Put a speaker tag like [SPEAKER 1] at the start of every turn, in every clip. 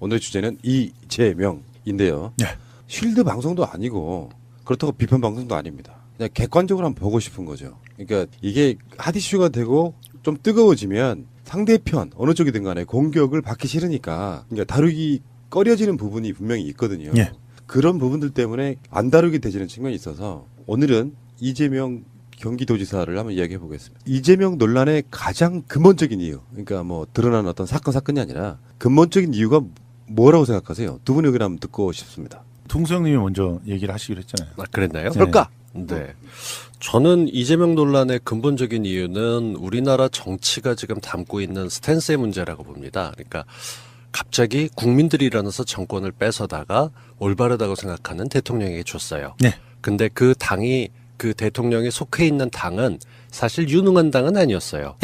[SPEAKER 1] 오늘의 주제는 이재명인데요.
[SPEAKER 2] 네.
[SPEAKER 1] 쉴드 방송도 아니고 그렇다고 비판 방송도 아닙니다. 그냥 객관적으로 한번 보고 싶은 거죠. 그러니까 이게 핫 이슈가 되고 좀 뜨거워지면 상대편 어느 쪽이든 간에 공격을 받기 싫으니까 그러니까 다루기 꺼려지는 부분이 분명히 있거든요.
[SPEAKER 2] 예.
[SPEAKER 1] 그런 부분들 때문에 안 다루게 되지는 측면이 있어서 오늘은 이재명 경기도지사를 한번 이야기해 보겠습니다. 이재명 논란의 가장 근본적인 이유, 그러니까 뭐 드러난 어떤 사건이 아니라 근본적인 이유가 뭐라고 생각하세요? 두 분 의견 한번 듣고 싶습니다.
[SPEAKER 2] 동수형님이 먼저 얘기를 하시기로 했잖아요.
[SPEAKER 3] 아, 그랬나요?
[SPEAKER 2] 네.
[SPEAKER 1] 그럴까?
[SPEAKER 3] 네. 저는 이재명 논란의 근본적인 이유는 우리나라 정치가 지금 담고 있는 스탠스의 문제라고 봅니다. 그러니까 갑자기 국민들이 일어나서 정권을 뺏어다가 올바르다고 생각하는 대통령에게 줬어요.
[SPEAKER 2] 네.
[SPEAKER 3] 근데 그 당이 그 대통령이 속해 있는 당은 사실 유능한 당은 아니었어요.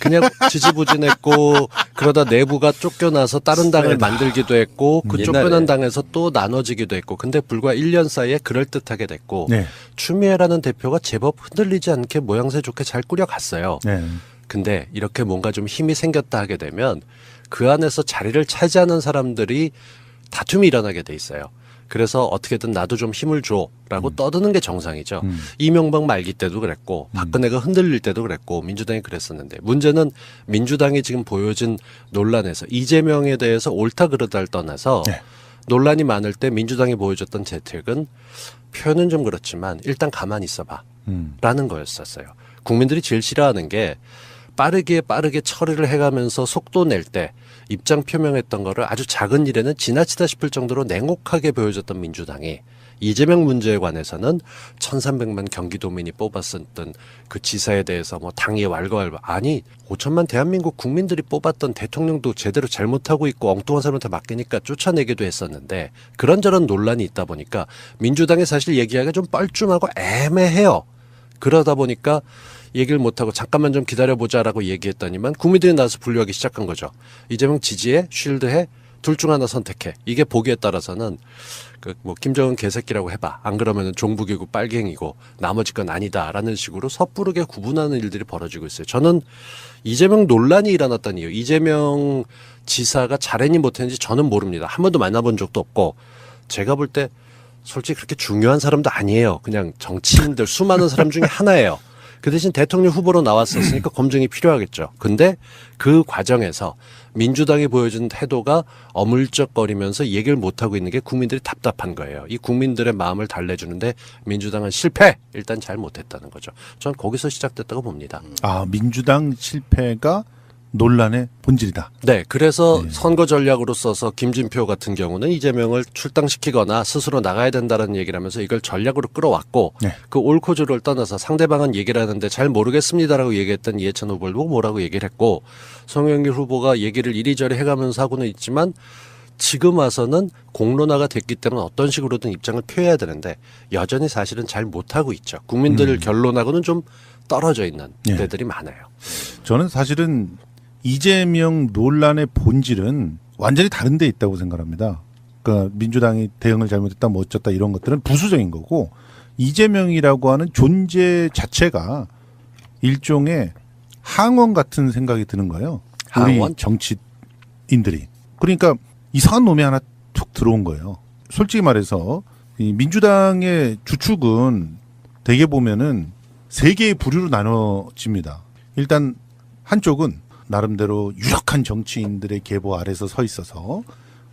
[SPEAKER 3] 그냥 지지부진했고 그러다 내부가 쫓겨나서 다른 당을 만들기도 했고 그
[SPEAKER 1] 옛날에.
[SPEAKER 3] 쫓겨난 당에서 또 나눠지기도 했고 근데 불과 1년 사이에 그럴듯하게 됐고
[SPEAKER 2] 네.
[SPEAKER 3] 추미애라는 대표가 제법 흔들리지 않게 모양새 좋게 잘 꾸려갔어요.
[SPEAKER 2] 네.
[SPEAKER 3] 근데 이렇게 뭔가 좀 힘이 생겼다 하게 되면 그 안에서 자리를 차지하는 사람들이 다툼이 일어나게 돼 있어요. 그래서 어떻게든 나도 좀 힘을 줘라고 떠드는 게 정상이죠. 이명박 말기 때도 그랬고 박근혜가 흔들릴 때도 그랬고 민주당이 그랬었는데 문제는 민주당이 지금 보여진 논란에서 이재명에 대해서 옳다 그르다를 떠나서
[SPEAKER 2] 네.
[SPEAKER 3] 논란이 많을 때 민주당이 보여줬던 재택은 표현은 좀 그렇지만 일단 가만히 있어봐 라는 거였었어요. 국민들이 제일 싫어하는 게 빠르게 처리를 해가면서 속도 낼 때 입장 표명했던 거를 아주 작은 일에는 지나치다 싶을 정도로 냉혹하게 보여줬던 민주당이 이재명 문제에 관해서는 1,300만 경기도민이 뽑았었던 그 지사에 대해서 뭐 당이 왈가왈부 아니 5천만 대한민국 국민들이 뽑았던 대통령도 제대로 잘못하고 있고 엉뚱한 사람한테 맡기니까 쫓아내기도 했었는데 그런저런 논란이 있다 보니까 민주당이 사실 얘기하기가 좀 뻘쭘하고 애매해요. 그러다 보니까 얘기를 못하고 잠깐만 좀 기다려보자라고 얘기했더니만 국민들이 나서 분류하기 시작한 거죠. 이재명 지지해? 쉴드해? 둘 중 하나 선택해. 이게 보기에 따라서는 그 뭐 김정은 개새끼라고 해봐. 안 그러면은 종북이고 빨갱이고 나머지 건 아니다라는 식으로 섣부르게 구분하는 일들이 벌어지고 있어요. 저는 이재명 논란이 일어났던 이유, 이재명 지사가 잘했니 못했는지 저는 모릅니다. 한 번도 만나본 적도 없고 제가 볼 때 솔직히 그렇게 중요한 사람도 아니에요. 그냥 정치인들 수많은 사람 중에 하나예요. 그 대신 대통령 후보로 나왔었으니까 검증이 필요하겠죠. 근데 그 과정에서 민주당이 보여준 태도가 어물쩍거리면서 얘기를 못하고 있는 게 국민들이 답답한 거예요. 이 국민들의 마음을 달래주는데 민주당은 실패! 일단 잘 못했다는 거죠. 전 거기서 시작됐다고 봅니다.
[SPEAKER 2] 아, 민주당 실패가 논란의 본질이다.
[SPEAKER 3] 네, 그래서 선거 전략으로 써서 김진표 같은 경우는 이재명을 출당시키거나 스스로 나가야 된다는 얘기를 하면서 이걸 전략으로 끌어왔고
[SPEAKER 2] 네.
[SPEAKER 3] 그 옳고 그르를 떠나서 상대방은 얘기를 하는데 잘 모르겠습니다라고 얘기했던 이해찬 후보를 보고 뭐라고 얘기를 했고 송영길 후보가 얘기를 이리저리 해가면서 하고는 있지만 지금 와서는 공론화가 됐기 때문에 어떤 식으로든 입장을 표해야 되는데 여전히 사실은 잘 못하고 있죠. 국민들 결론하고는 좀 떨어져 있는
[SPEAKER 2] 네.
[SPEAKER 3] 데들이 많아요.
[SPEAKER 2] 저는 사실은 이재명 논란의 본질은 완전히 다른 데 있다고 생각합니다. 그러니까 민주당이 대응을 잘못했다 뭐 어쩌다 이런 것들은 부수적인 거고 이재명이라고 하는 존재 자체가 일종의 항원 같은 생각이 드는 거예요. 우리
[SPEAKER 3] 항원?
[SPEAKER 2] 정치인들이. 그러니까 이상한 놈이 하나 툭 들어온 거예요. 솔직히 말해서 이 민주당의 주축은 대개 보면은 세 개의 부류로 나눠집니다. 일단 한쪽은 나름대로 유력한 정치인들의 계보 아래서 서 있어서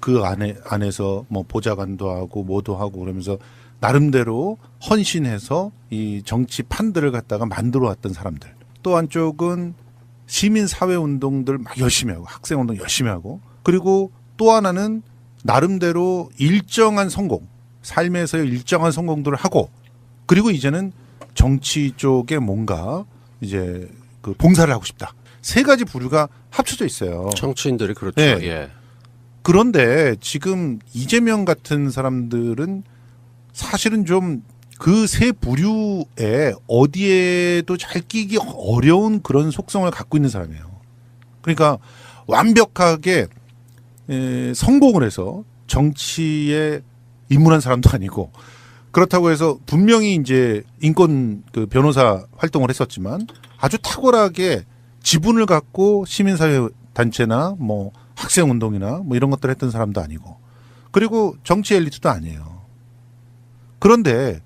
[SPEAKER 2] 그 안에서 뭐 보좌관도 하고 뭐도 하고 그러면서 나름대로 헌신해서 이 정치 판들을 갖다가 만들어 왔던 사람들. 또 한쪽은 시민사회 운동들 막 열심히 하고 학생 운동 열심히 하고 그리고 또 하나는 나름대로 일정한 성공, 삶에서의 일정한 성공들을 하고 그리고 이제는 정치 쪽에 뭔가 이제 그 봉사를 하고 싶다. 세 가지 부류가 합쳐져 있어요.
[SPEAKER 3] 정치인들이 그렇죠.
[SPEAKER 2] 네.
[SPEAKER 3] 예.
[SPEAKER 2] 그런데 지금 이재명 같은 사람들은 사실은 좀 그 세 부류에 어디에도 잘 끼기 어려운 그런 속성을 갖고 있는 사람이에요. 그러니까 완벽하게 성공을 해서 정치에 입문한 사람도 아니고 그렇다고 해서 분명히 이제 인권 그 변호사 활동을 했었지만 아주 탁월하게 지분을 갖고 시민사회 단체나 뭐 학생 운동이나 뭐 이런 것들 했던 사람도 아니고 그리고 정치 엘리트도 아니에요. 그런데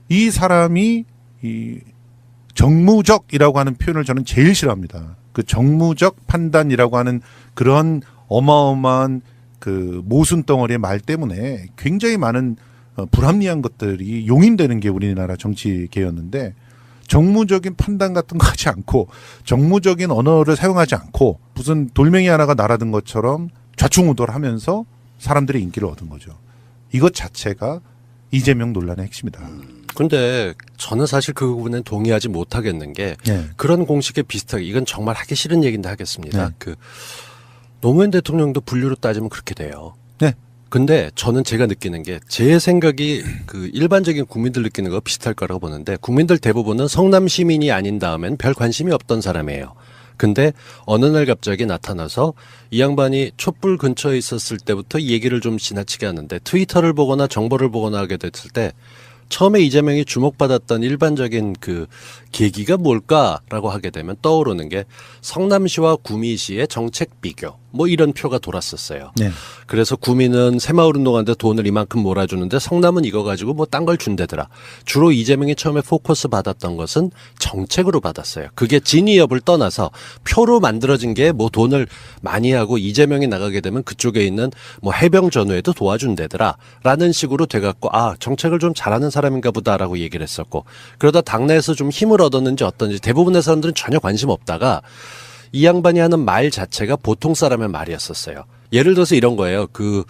[SPEAKER 2] 이 사람이 이 정무적이라고 하는 표현을 저는 제일 싫어합니다. 그 정무적 판단이라고 하는 그런 어마어마한 그 모순 덩어리의 말 때문에 굉장히 많은 불합리한 것들이 용인되는 게 우리나라 정치계였는데 정무적인 판단 같은 거 하지 않고 정무적인 언어를 사용하지 않고 무슨 돌멩이 하나가 날아든 것처럼 좌충우돌 하면서 사람들의 인기를 얻은 거죠. 이것 자체가 이재명 논란의 핵심이다.
[SPEAKER 3] 근데 저는 사실 그 부분엔 동의하지 못하겠는 게
[SPEAKER 2] 네.
[SPEAKER 3] 그런 공식에 비슷하게 이건 정말 하기 싫은 얘기인데 하겠습니다.
[SPEAKER 2] 네.
[SPEAKER 3] 그 노무현 대통령도 분류로 따지면 그렇게 돼요.
[SPEAKER 2] 네.
[SPEAKER 3] 근데 저는 제가 느끼는 게 제 생각이 그 일반적인 국민들 느끼는 거 비슷할 거라고 보는데 국민들 대부분은 성남 시민이 아닌 다음엔 별 관심이 없던 사람이에요. 근데 어느 날 갑자기 나타나서 이 양반이 촛불 근처에 있었을 때부터 이 얘기를 좀 지나치게 하는데 트위터를 보거나 정보를 보거나 하게 됐을 때 처음에 이재명이 주목받았던 일반적인 그 계기가 뭘까라고 하게 되면 떠오르는 게 성남시와 구미시의 정책 비교 뭐 이런 표가 돌았었어요.
[SPEAKER 2] 네.
[SPEAKER 3] 그래서 구미는 새마을 운동하는데 돈을 이만큼 몰아주는데 성남은 이거 가지고 뭐 딴 걸 준대더라. 주로 이재명이 처음에 포커스 받았던 것은 정책으로 받았어요. 그게 진위 여부를 떠나서 표로 만들어진 게 뭐 돈을 많이 하고 이재명이 나가게 되면 그쪽에 있는 뭐 해병 전후에도 도와준대더라 라는 식으로 돼갖고 아 정책을 좀 잘하는 사람인가 보다라고 얘기를 했었고 그러다 당내에서 좀 힘을 얻었는지 어떤지 대부분의 사람들은 전혀 관심 없다가 이 양반이 하는 말 자체가 보통 사람의 말이었었어요. 예를 들어서 이런 거예요. 그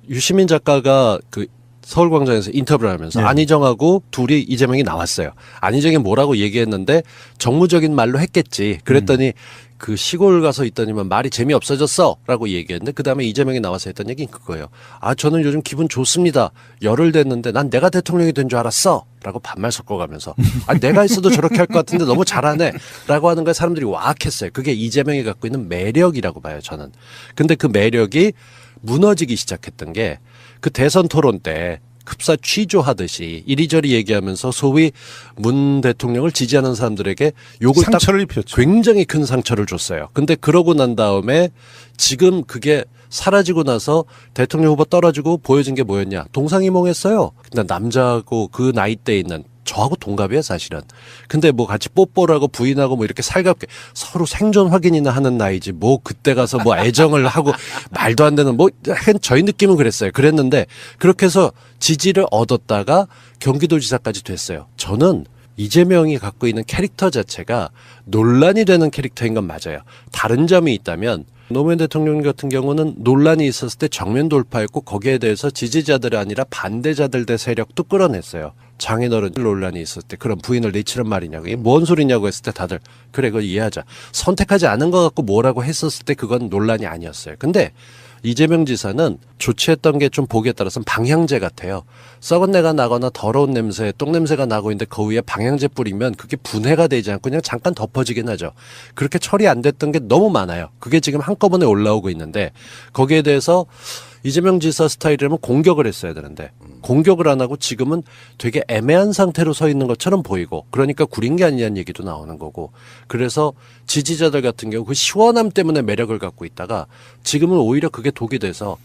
[SPEAKER 3] 유시민 작가가 그 서울광장에서 인터뷰를 하면서
[SPEAKER 2] 네.
[SPEAKER 3] 안희정하고 둘이 이재명이 나왔어요. 안희정이 뭐라고 얘기했는데 정무적인 말로 했겠지. 그랬더니 그 시골 가서 있더니만 말이 재미없어졌어 라고 얘기했는데 그 다음에 이재명이 나와서 했던 얘기는 그거예요. 아 저는 요즘 기분 좋습니다. 열흘 됐는데 난 내가 대통령이 된 줄 알았어 라고 반말 섞어가면서 아 내가 있어도 저렇게 할 것 같은데 너무 잘하네 라고 하는 거에 사람들이 와악했어요. 그게 이재명이 갖고 있는 매력이라고 봐요 저는. 근데 그 매력이 무너지기 시작했던 게 그 대선 토론 때 급사 취조하듯이 이리저리 얘기하면서 소위 문 대통령을 지지하는 사람들에게 욕을 딱
[SPEAKER 2] 상처를 입혔죠.
[SPEAKER 3] 굉장히 큰 상처를 줬어요. 근데 그러고 난 다음에 지금 그게 사라지고 나서 대통령 후보 떨어지고 보여진 게 뭐였냐. 동상이몽했어요. 근데 남자하고 그 나이대에 있는 저하고 동갑이에요 사실은. 근데 뭐 같이 뽀뽀를 하고 부인하고 뭐 이렇게 살갑게 서로 생존 확인이나 하는 나이지 뭐 그때 가서 뭐 애정을 하고 말도 안 되는 뭐 저희 느낌은 그랬어요. 그랬는데 그렇게 해서 지지를 얻었다가 경기도지사까지 됐어요. 저는 이재명이 갖고 있는 캐릭터 자체가 논란이 되는 캐릭터인 건 맞아요. 다른 점이 있다면 노무현 대통령 같은 경우는 논란이 있었을 때 정면 돌파했고 거기에 대해서 지지자들이 아니라 반대자들 대 세력도 끌어냈어요. 장인어른 논란이 있었을 때 그런 부인을 내치는 말이냐고 이게 뭔 소리냐고 했을 때 다들 그래 그거 이해하자. 선택하지 않은 것 같고 뭐라고 했었을 때 그건 논란이 아니었어요. 근데 이재명 지사는 조치했던 게 좀 보기에 따라서는 방향제 같아요. 썩은 내가 나거나 더러운 냄새, 똥냄새가 나고 있는데 그 위에 방향제 뿌리면 그게 분해가 되지 않고 그냥 잠깐 덮어지긴 하죠. 그렇게 처리 안 됐던 게 너무 많아요. 그게 지금 한꺼번에 올라오고 있는데 거기에 대해서 이재명 지사 스타일이라면 공격을 했어야 되는데 공격을 안 하고 지금은 되게 애매한 상태로 서 있는 것처럼 보이고 그러니까 구린 게 아니냐는 얘기도 나오는 거고 그래서 지지자들 같은 경우 그 시원함 때문에 매력을 갖고 있다가 지금은 오히려 그게 독이 돼서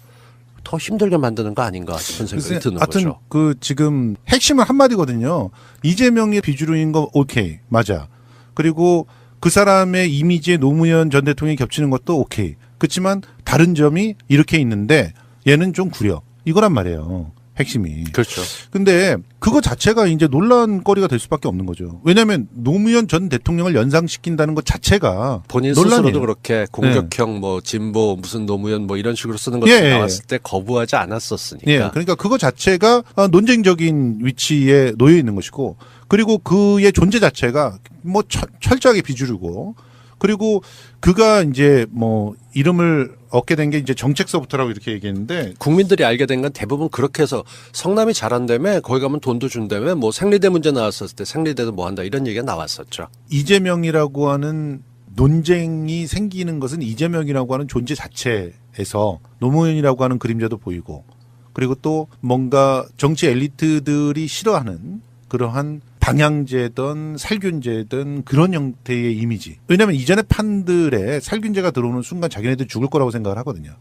[SPEAKER 3] 더 힘들게 만드는 거 아닌가 싶은 생각이 드는
[SPEAKER 2] 하여튼
[SPEAKER 3] 거죠.
[SPEAKER 2] 그 지금 핵심은 한마디거든요. 이재명이 비주류인 거 오케이 맞아. 그리고 그 사람의 이미지에 노무현 전 대통령이 겹치는 것도 오케이. 그렇지만 다른 점이 이렇게 있는데 얘는 좀 구려. 이거란 말이에요. 핵심이.
[SPEAKER 3] 그렇죠.
[SPEAKER 2] 근데 그거 자체가 이제 논란거리가 될 수밖에 없는 거죠. 왜냐하면 노무현 전 대통령을 연상시킨다는 것 자체가
[SPEAKER 3] 본인
[SPEAKER 2] 논란이에요.
[SPEAKER 3] 스스로도 그렇게 공격형 뭐 진보 무슨 노무현 뭐 이런 식으로 쓰는 것들이
[SPEAKER 2] 예, 예.
[SPEAKER 3] 나왔을 때 거부하지 않았었으니까.
[SPEAKER 2] 예, 그러니까 그거 자체가 논쟁적인 위치에 놓여 있는 것이고, 그리고 그의 존재 자체가 뭐 철저하게 비주류고, 그리고 그가 이제 뭐 이름을 얻게 된 게 이제 정책서부터라고 이렇게 얘기했는데
[SPEAKER 3] 국민들이 알게 된 건 대부분 그렇게 해서 성남이 잘한다며 거기 가면 돈도 준다며 뭐 생리대 문제 나왔었을 때 생리대도 뭐 한다 이런 얘기가 나왔었죠.
[SPEAKER 2] 이재명이라고 하는 논쟁이 생기는 것은 이재명이라고 하는 존재 자체에서 노무현이라고 하는 그림자도 보이고, 그리고 또 뭔가 정치 엘리트들이 싫어하는 그러한 방향제든 살균제든 그런 형태의 이미지. 왜냐하면 이전에 판들에 살균제가 들어오는 순간 자기네들 죽을 거라고 생각을 하거든요.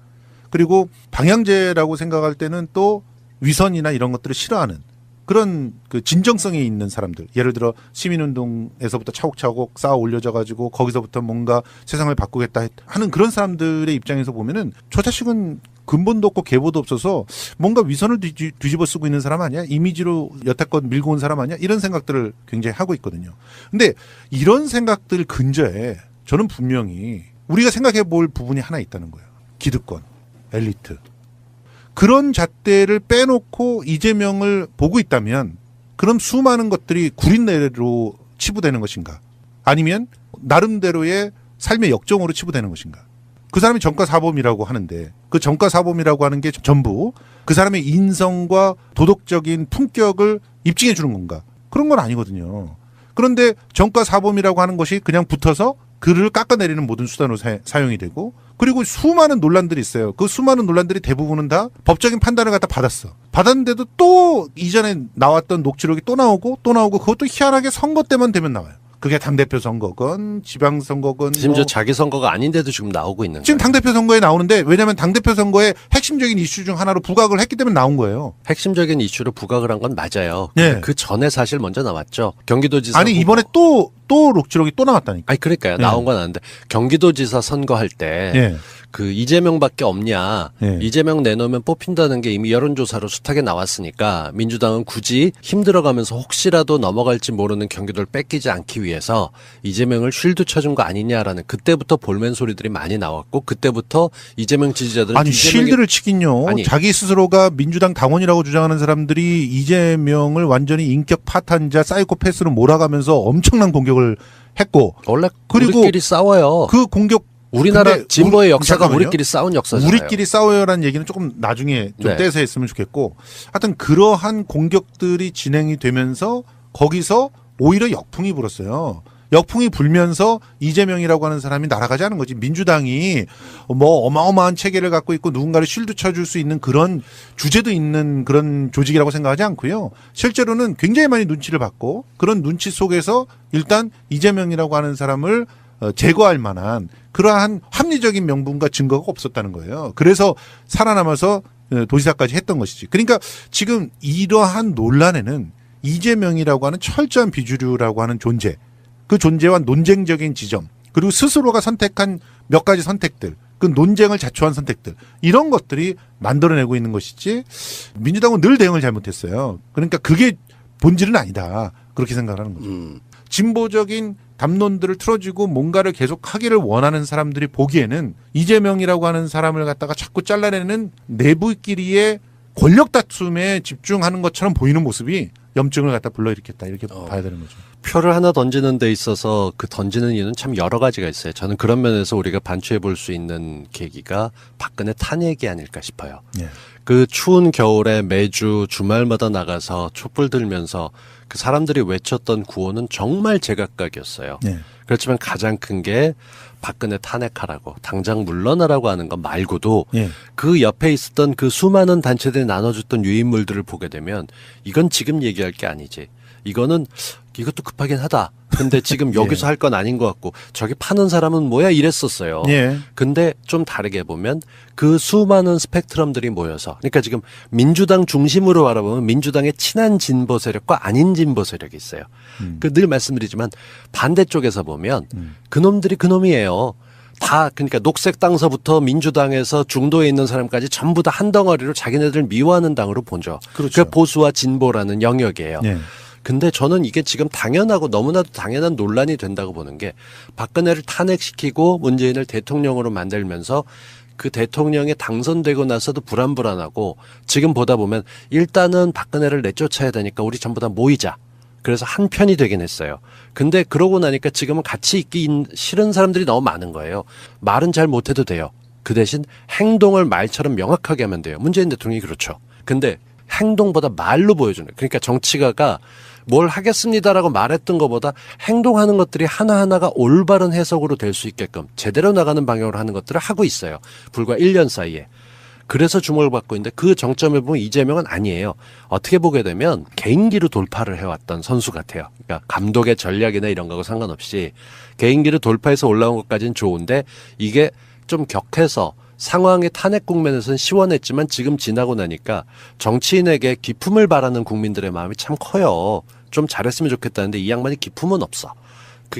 [SPEAKER 2] 그리고 방향제라고 생각할 때는 또 위선이나 이런 것들을 싫어하는 그런 그 진정성이 있는 사람들. 예를 들어 시민운동에서부터 차곡차곡 쌓아 올려져 가지고 거기서부터 뭔가 세상을 바꾸겠다 하는 그런 사람들의 입장에서 보면은 저 자식은 근본도 없고 계보도 없어서 뭔가 위선을 뒤집어 쓰고 있는 사람 아니야? 이미지로 여태껏 밀고 온 사람 아니야? 이런 생각들을 굉장히 하고 있거든요. 근데 이런 생각들 근저에 저는 분명히 우리가 생각해 볼 부분이 하나 있다는 거예요. 기득권, 엘리트. 그런 잣대를 빼놓고 이재명을 보고 있다면 그럼 수많은 것들이 구린내로 치부되는 것인가? 아니면 나름대로의 삶의 역정으로 치부되는 것인가? 그 사람이 전과사범이라고 하는데 그 전과사범이라고 하는 게 전부 그 사람의 인성과 도덕적인 품격을 입증해 주는 건가? 그런 건 아니거든요. 그런데 전과사범이라고 하는 것이 그냥 붙어서 그를 깎아내리는 모든 수단으로 사용이 되고 그리고 수많은 논란들이 있어요. 그 수많은 논란들이 대부분은 다 법적인 판단을 갖다 받았어. 받았는데도 또 이전에 나왔던 녹취록이 또 나오고 그것도 희한하게 선거 때만 되면 나와요. 그게 당대표 선거건 지방선거건
[SPEAKER 3] 심지어 자기 선거가 아닌데도 지금 나오고 있는
[SPEAKER 2] 지금
[SPEAKER 3] 거예요.
[SPEAKER 2] 당대표 선거에 나오는데 왜냐하면 당대표 선거에 핵심적인 이슈 중 하나로 부각을 했기 때문에 나온 거예요.
[SPEAKER 3] 핵심적인 이슈로 부각을 한 건 맞아요.
[SPEAKER 2] 네.
[SPEAKER 3] 그 전에 사실 먼저 나왔죠. 경기도지사
[SPEAKER 2] 아니
[SPEAKER 3] 후보.
[SPEAKER 2] 이번에 또 녹취록이 또 나왔다니까.
[SPEAKER 3] 아니 그러니까요.
[SPEAKER 2] 네.
[SPEAKER 3] 나온 건 아는데 경기도지사 선거할 때
[SPEAKER 2] 예.
[SPEAKER 3] 그 이재명밖에 없냐.
[SPEAKER 2] 네.
[SPEAKER 3] 이재명 내놓으면 뽑힌다는 게 이미 여론조사로 숱하게 나왔으니까 민주당은 굳이 힘들어가면서 혹시라도 넘어갈지 모르는 경기도를 뺏기지 않기 위해서 이재명을 쉴드 쳐준 거 아니냐라는 그때부터 볼멘 소리들이 많이 나왔고 그때부터 이재명 지지자들은
[SPEAKER 2] 아니 쉴드를 치긴요.
[SPEAKER 3] 아니.
[SPEAKER 2] 자기 스스로가 민주당 당원이라고 주장하는 사람들이 이재명을 완전히 인격 파탄자 사이코패스로 몰아가면서 엄청난 공격을 했고
[SPEAKER 3] 원래
[SPEAKER 2] 그리고
[SPEAKER 3] 우리끼리 싸워요.
[SPEAKER 2] 그 공격
[SPEAKER 3] 우리나라
[SPEAKER 2] 근데
[SPEAKER 3] 진보의 역사가
[SPEAKER 2] 잠깐만요.
[SPEAKER 3] 우리끼리 싸운 역사잖아요.
[SPEAKER 2] 우리끼리 싸워요라는 얘기는 조금 나중에 좀
[SPEAKER 3] 네.
[SPEAKER 2] 떼서 했으면 좋겠고 하여튼 그러한 공격들이 진행이 되면서 거기서 오히려 역풍이 불었어요. 역풍이 불면서 이재명이라고 하는 사람이 날아가지 않은 거지. 민주당이 뭐 어마어마한 체계를 갖고 있고 누군가를 쉴드 쳐줄 수 있는 그런 주제도 있는 그런 조직이라고 생각하지 않고요. 실제로는 굉장히 많이 눈치를 받고 그런 눈치 속에서 일단 이재명이라고 하는 사람을 제거할 만한 그러한 합리적인 명분과 증거가 없었다는 거예요. 그래서 살아남아서 도지사까지 했던 것이지. 그러니까 지금 이러한 논란에는 이재명이라고 하는 철저한 비주류라고 하는 존재, 그 존재와 논쟁적인 지점, 그리고 스스로가 선택한 몇 가지 선택들, 그 논쟁을 자초한 선택들, 이런 것들이 만들어내고 있는 것이지 민주당은 늘 대응을 잘못했어요. 그러니까 그게 본질은 아니다. 그렇게 생각하는 거죠. 진보적인 담론들을 틀어주고 뭔가를 계속 하기를 원하는 사람들이 보기에는 이재명이라고 하는 사람을 갖다가 자꾸 잘라내는 내부끼리의 권력 다툼에 집중하는 것처럼 보이는 모습이 염증을 갖다 불러일으켰다 이렇게 봐야 되는 거죠.
[SPEAKER 3] 표를 하나 던지는 데 있어서 그 던지는 이유는 참 여러 가지가 있어요. 저는 그런 면에서 우리가 반추해 볼 수 있는 계기가 박근혜 탄핵이 아닐까 싶어요.
[SPEAKER 2] 예.
[SPEAKER 3] 그 추운 겨울에 매주 주말마다 나가서 촛불 들면서 그 사람들이 외쳤던 구호는 정말 제각각이었어요.
[SPEAKER 2] 예.
[SPEAKER 3] 그렇지만 가장 큰 게 박근혜 탄핵하라고 당장 물러나라고 하는 것 말고도
[SPEAKER 2] 예.
[SPEAKER 3] 그 옆에 있었던 그 수많은 단체들이 나눠줬던 유인물들을 보게 되면 이건 지금 얘기할 게 아니지. 이거는 이것도 급하긴 하다. 근데 지금 여기서 할 건 아닌 것 같고 저기 파는 사람은 뭐야 이랬었어요.
[SPEAKER 2] 예.
[SPEAKER 3] 근데 좀 다르게 보면 그 수많은 스펙트럼들이 모여서 그러니까 지금 민주당 중심으로 바라보면 민주당의 친한 진보 세력과 아닌 진보 세력이 있어요. 그 늘 말씀드리지만 반대쪽에서 보면 그놈들이 그놈이에요. 다 그러니까 녹색 당서부터 민주당에서 중도에 있는 사람까지 전부 다 한 덩어리로 자기네들 미워하는 당으로 보죠.
[SPEAKER 2] 그렇죠.
[SPEAKER 3] 그게 보수와 진보라는 영역이에요.
[SPEAKER 2] 예.
[SPEAKER 3] 근데 저는 이게 지금 당연하고 너무나도 당연한 논란이 된다고 보는 게 박근혜를 탄핵시키고 문재인을 대통령으로 만들면서 그 대통령에 당선되고 나서도 불안불안하고 지금 보다 보면 일단은 박근혜를 내쫓아야 되니까 우리 전부 다 모이자. 그래서 한 편이 되긴 했어요. 근데 그러고 나니까 지금은 같이 있기 싫은 사람들이 너무 많은 거예요. 말은 잘 못해도 돼요. 그 대신 행동을 말처럼 명확하게 하면 돼요. 문재인 대통령이 그렇죠. 근데 행동보다 말로 보여주는 그러니까 정치가가 뭘 하겠습니다라고 말했던 것보다 행동하는 것들이 하나하나가 올바른 해석으로 될 수 있게끔 제대로 나가는 방향으로 하는 것들을 하고 있어요. 불과 1년 사이에. 그래서 주목을 받고 있는데 그 정점을 보면 이재명은 아니에요. 어떻게 보게 되면 개인기로 돌파를 해왔던 선수 같아요. 그러니까 감독의 전략이나 이런 거하고 상관없이 개인기를 돌파해서 올라온 것까지는 좋은데 이게 좀 격해서 상황의 탄핵 국면에서는 시원했지만 지금 지나고 나니까 정치인에게 기품을 바라는 국민들의 마음이 참 커요. 좀 잘했으면 좋겠다는데 이 양반이 기품은 없어.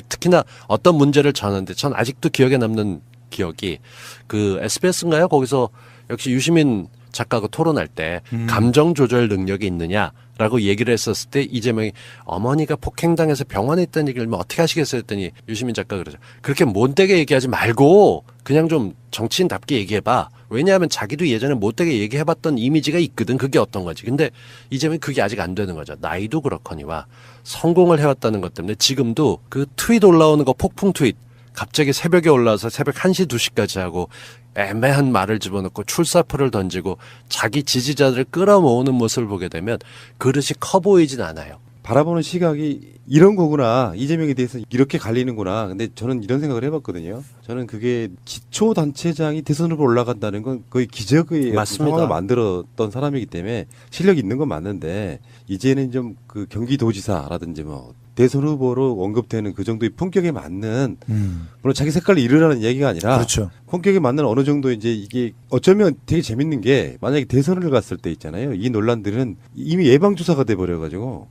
[SPEAKER 3] 특히나 어떤 문제를 전하는데 전 아직도 기억에 남는 기억이 그 SBS인가요? 거기서 역시 유시민 작가가 토론할 때 감정 조절 능력이 있느냐라고 얘기를 했었을 때 이재명이 어머니가 폭행당해서 병원에 있다는 얘기를 어떻게 하시겠어요 했더니 유시민 작가가 그러죠. 그렇게 못되게 얘기하지 말고 그냥 좀 정치인답게 얘기해봐. 왜냐하면 자기도 예전에 못되게 얘기해봤던 이미지가 있거든. 그게 어떤 거지. 근데 이재명이 그게 아직 안 되는 거죠. 나이도 그렇거니와 성공을 해왔다는 것 때문에 지금도 그 트윗 올라오는 거 폭풍 트윗 갑자기 새벽에 올라와서 새벽 1시 2시까지 하고 애매한 말을 집어넣고 출사표를 던지고 자기 지지자들을 끌어모으는 모습을 보게 되면 그릇이 커 보이진 않아요.
[SPEAKER 1] 바라보는 시각이 이런 거구나. 이재명에 대해서 이렇게 갈리는구나. 근데 저는 이런 생각을 해봤거든요. 저는 그게 기초단체장이 대선 후보 올라간다는 건 거의 기적의
[SPEAKER 3] 맞습니다.
[SPEAKER 1] 상황을 만들었던 사람이기 때문에 실력이 있는 건 맞는데 이제는 좀 그 경기도지사라든지 뭐 대선 후보로 언급되는 그 정도의 품격에 맞는 물론 자기 색깔을 잃으라는 얘기가 아니라
[SPEAKER 2] 그렇죠.
[SPEAKER 1] 품격에 맞는 어느 정도 이제 이게 어쩌면 되게 재밌는 게 만약에 대선을 갔을 때 있잖아요. 이 논란들은 이미 예방주사가 돼 버려가지고